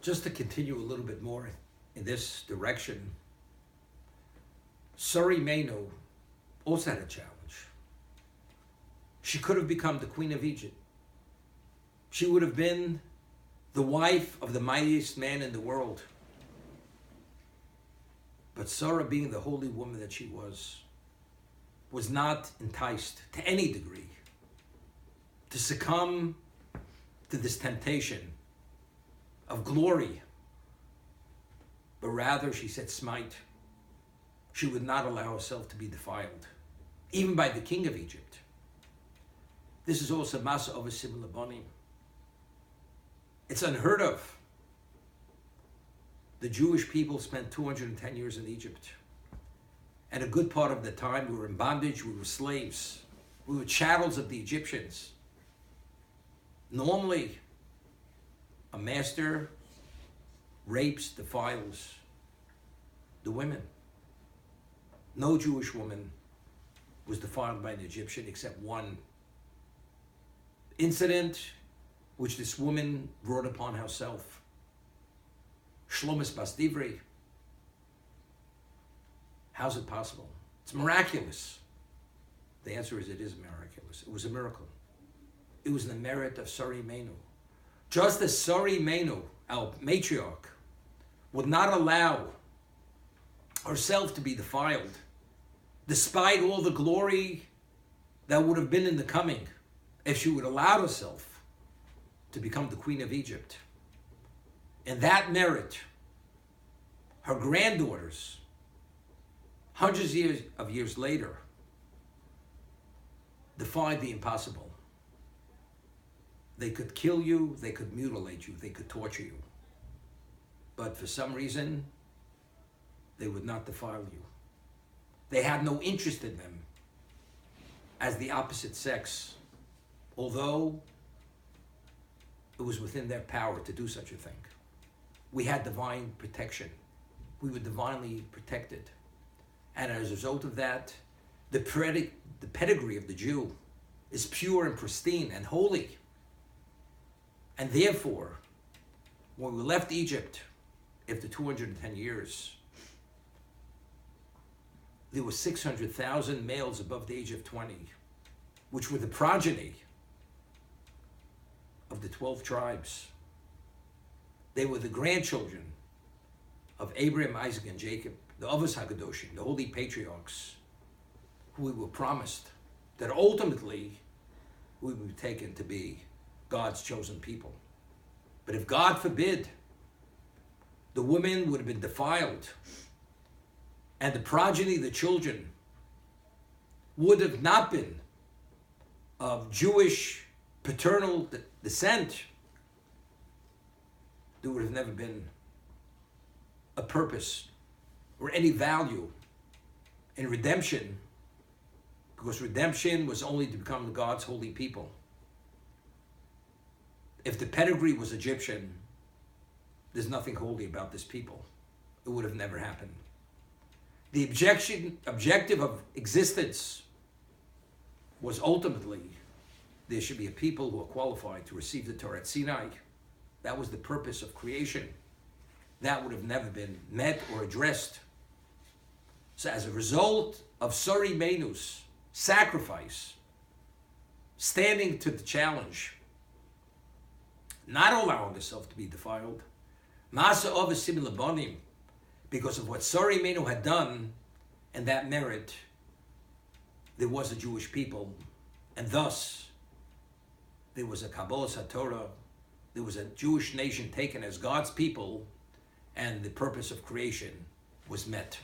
Just to continue a little bit more in this direction, Suri Menu also had a challenge. She could have become the queen of Egypt. She would have been the wife of the mightiest man in the world. But Sarah, being the holy woman that she was not enticed to any degree to succumb to this temptation of glory. But rather, she said, smite. She would not allow herself to be defiled, even by the king of Egypt. This is also Masa of a similar bunny. It's unheard of. The Jewish people spent 210 years in Egypt. And a good part of the time we were in bondage, we were slaves. We were chattels of the Egyptians. Normally, a master rapes, defiles the women. No Jewish woman was defiled by an Egyptian except one incident which this woman brought upon herself. Shlomis Bas Divri. How's it possible? It's miraculous. The answer is it is miraculous. It was a miracle. It was the merit of Suri Menu. Just as Suri Menu, our matriarch, would not allow herself to be defiled, despite all the glory that would have been in the coming, if she would allow herself to become the queen of Egypt. And that merit, her granddaughters, hundreds of years later, defied the impossible. They could kill you, they could mutilate you, they could torture you. But for some reason, they would not defile you. They had no interest in them as the opposite sex, although it was within their power to do such a thing. We had divine protection. We were divinely protected. And as a result of that, the pedigree of the Jew is pure and pristine and holy. And therefore, when we left Egypt after 210 years, there were 600,000 males above the age of 20, which were the progeny of the 12 tribes. They were the grandchildren of Abraham, Isaac, and Jacob, the Avos HaKadoshim, the holy patriarchs, who we were promised that ultimately we would be taken to be God's chosen people. But if God forbid, the women would have been defiled, and the progeny, the children, would have not been of Jewish paternal descent, there would have never been a purpose or any value in redemption, because redemption was only to become God's holy people. If the pedigree was Egyptian, there's nothing holy about this people. It would have never happened. The objective of existence was ultimately there should be a people who are qualified to receive the Torah at Sinai. That was the purpose of creation. That would have never been met or addressed. So as a result of Suri Menu's sacrifice, standing to the challenge, not allowing herself to be defiled, Masa of a similar bonim, because of what Suri Menu had done, and that merit, there was a Jewish people, and thus there was a Kabbalas HaTorah, there was a Jewish nation taken as God's people, and the purpose of creation was met.